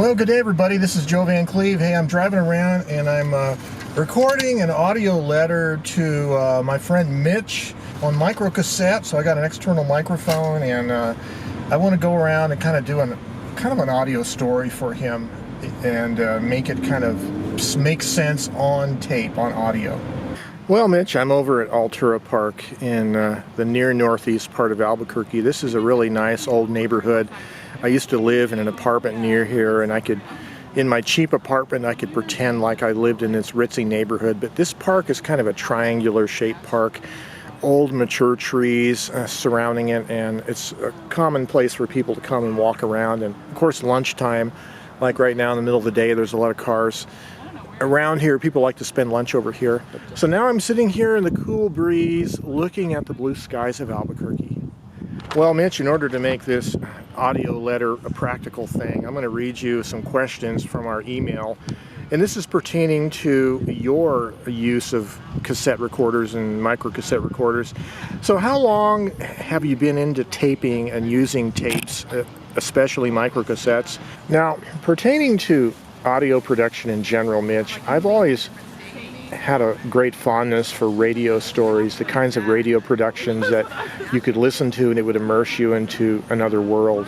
Well, good day everybody, this is Joe Van Cleve. Hey, I'm driving around and I'm recording an audio letter to my friend Mitch on micro-cassette. So I got an external microphone and I want to go around and kind of do an audio story for him and make it kind of make sense on tape, on audio. Well, Mitch, I'm over at Altura Park in the near northeast part of Albuquerque. This is a really nice old neighborhood. I used to live in an apartment near here, and in my cheap apartment, I could pretend like I lived in this ritzy neighborhood. But this park is kind of a triangular shaped park, old mature trees surrounding it, and it's a common place for people to come and walk around. And of course, lunchtime, like right now in the middle of the day, there's a lot of cars around here. People like to spend lunch over here. So now I'm sitting here in the cool breeze looking at the blue skies of Albuquerque. Well, Mitch, in order to make this audio letter a practical thing, I'm going to read you some questions from our email. And this is pertaining to your use of cassette recorders and micro-cassette recorders. So how long have you been into taping and using tapes, especially micro-cassettes? Now, pertaining to audio production in general, Mitch, I've always had a great fondness for radio stories, the kinds of radio productions that you could listen to and it would immerse you into another world.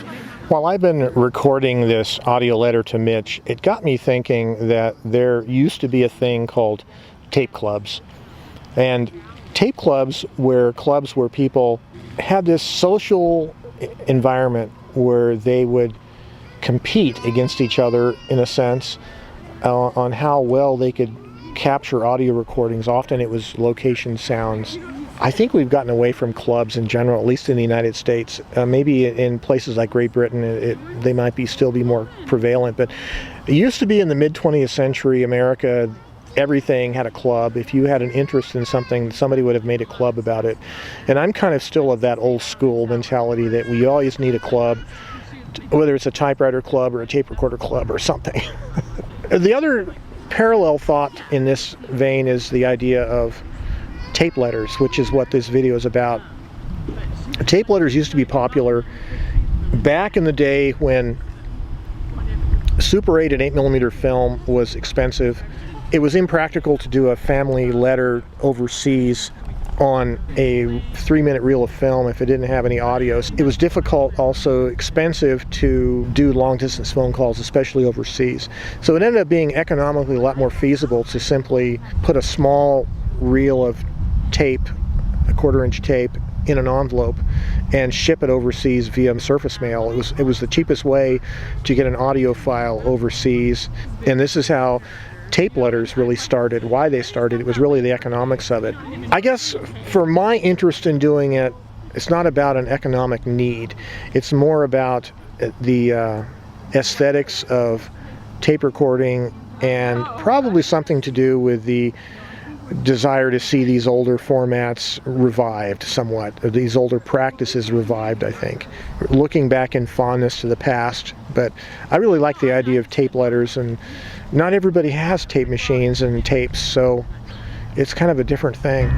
While I've been recording this audio letter to Mitch, it got me thinking that there used to be a thing called tape clubs. And tape clubs were clubs where people had this social environment where they would compete against each other, in a sense, on how well they could capture audio recordings. Often it was location sounds. I think we've gotten away from clubs in general, at least in the United States. Maybe in places like Great Britain, they might still be more prevalent. But it used to be in the mid-20th century, America, everything had a club. If you had an interest in something, somebody would have made a club about it. And I'm kind of still of that old school mentality that we always need a club, whether it's a typewriter club or a tape recorder club or something. The other parallel thought in this vein is the idea of tape letters, which is what this video is about. Tape letters used to be popular back in the day when Super 8 and 8mm film was expensive. It was impractical to do a family letter overseas on a 3-minute reel of film if it didn't have any audio. It was difficult, also expensive, to do long-distance phone calls, especially overseas. So it ended up being economically a lot more feasible to simply put a small reel of tape, a 1/4-inch tape, in an envelope and ship it overseas via surface mail. It was the cheapest way to get an audio file overseas, and this is how tape letters really started, why they started. It was really the economics of it. I guess for my interest in doing it, it's not about an economic need. It's more about the aesthetics of tape recording, and probably something to do with the desire to see these older formats revived somewhat, or these older practices revived, I think. Looking back in fondness to the past, but I really like the idea of tape letters, and not everybody has tape machines and tapes, so it's kind of a different thing.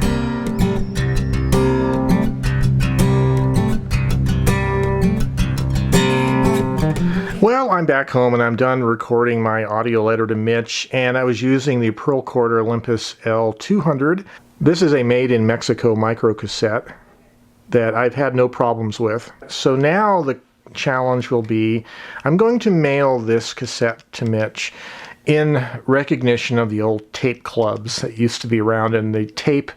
Well, I'm back home and I'm done recording my audio letter to Mitch, and I was using the Pearl Quarter Olympus L200. This is a made in Mexico micro-cassette that I've had no problems with. So now the challenge will be, I'm going to mail this cassette to Mitch in recognition of the old tape clubs that used to be around and the tape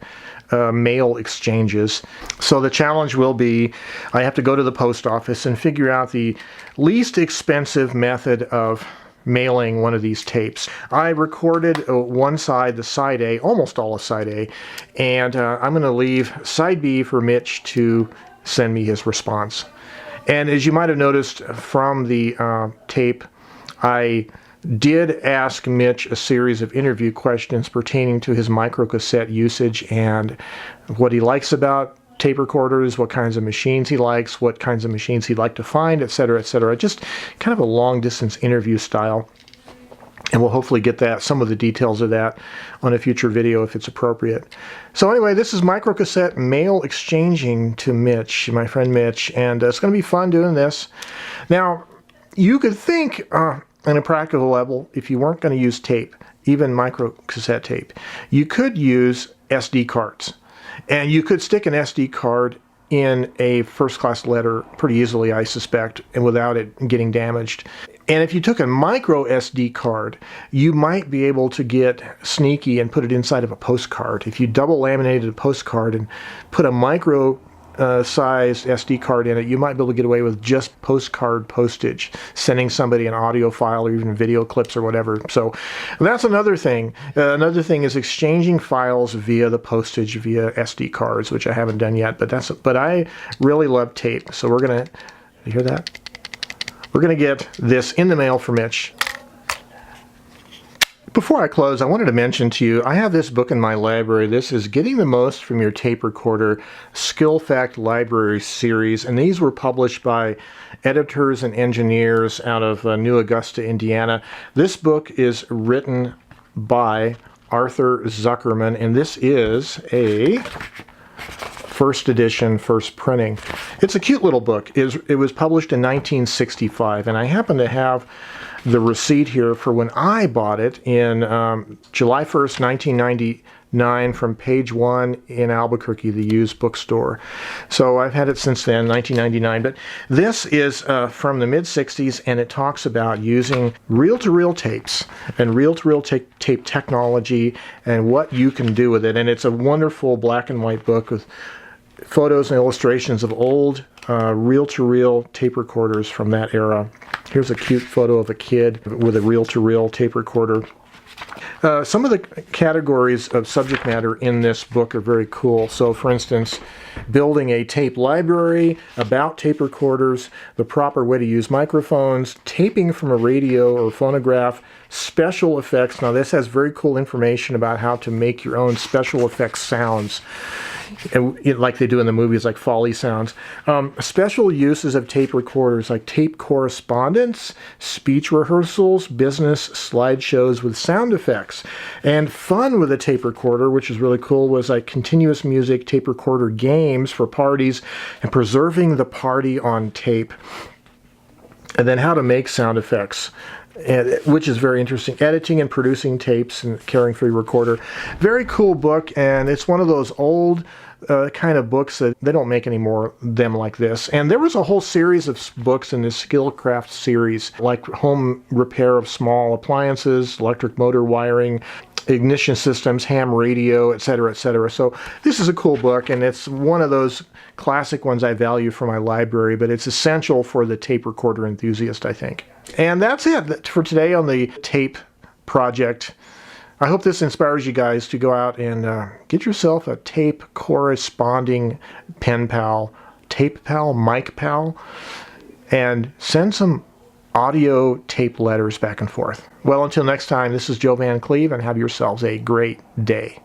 mail exchanges. So the challenge will be, I have to go to the post office and figure out the least expensive method of mailing one of these tapes. I recorded one side, the side A, almost all of side A, and I'm going to leave side B for Mitch to send me his response. And as you might have noticed from the tape, I did ask Mitch a series of interview questions pertaining to his micro-cassette usage and what he likes about tape recorders, what kinds of machines he likes, what kinds of machines he'd like to find, etc., etc. Just kind of a long-distance interview style. And we'll hopefully get some of the details of that on a future video if it's appropriate. So anyway, this is micro-cassette mail exchanging to Mitch, my friend Mitch, and it's going to be fun doing this. Now, you could think on a practical level, if you weren't going to use tape, even micro-cassette tape, you could use SD cards. And you could stick an SD card in a first-class letter pretty easily, I suspect, and without it getting damaged. And if you took a micro SD card, you might be able to get sneaky and put it inside of a postcard. If you double laminated a postcard and put a micro sized SD card in it, you might be able to get away with just postcard postage, sending somebody an audio file or even video clips or whatever. So that's another thing. Another thing is exchanging files via the postage via SD cards, which I haven't done yet, but I really love tape. So we're gonna, you hear that? We're gonna get this in the mail for Mitch. Before I close, I wanted to mention to you, I have this book in my library. This is Getting the Most from Your Tape Recorder Skill Fact Library Series, and these were published by editors and engineers out of New Augusta, Indiana. This book is written by Arthur Zuckerman, and this is a first edition, first printing. It's a cute little book. It was published in 1965, and I happen to have the receipt here for when I bought it in July 1st, 1999 from Page One in Albuquerque, the used bookstore. So I've had it since then, 1999. But this is from the mid-60s, and it talks about using reel-to-reel tapes and reel-to-reel tape technology and what you can do with it. And it's a wonderful black and white book with photos and illustrations of old reel-to-reel tape recorders from that era. Here's a cute photo of a kid with a reel-to-reel tape recorder. Some of the categories of subject matter in this book are very cool. So, for instance, building a tape library, about tape recorders, the proper way to use microphones, taping from a radio or phonograph, special effects. Now, this has very cool information about how to make your own special effects sounds, and like they do in the movies, like Foley sounds. Special uses of tape recorders, like tape correspondence, speech rehearsals, business slideshows with sound effects. And fun with a tape recorder, which is really cool, was like continuous music tape recorder games for parties and preserving the party on tape. And then how to make sound effects, which is very interesting. Editing and producing tapes and caring for your recorder. Very cool book, and it's one of those old kind of books that they don't make any more them like this. And there was a whole series of books in this Skillcraft series, like home repair of small appliances, electric motor wiring, ignition systems, ham radio, etc., etc. So this is a cool book, and it's one of those classic ones I value for my library, but it's essential for the tape recorder enthusiast, I think. And that's it for today on the tape project. I hope this inspires you guys to go out and get yourself a tape corresponding pen pal, tape pal, mic pal, and send some audio tape letters back and forth. Well, until next time, this is Joe Van Cleve, and have yourselves a great day.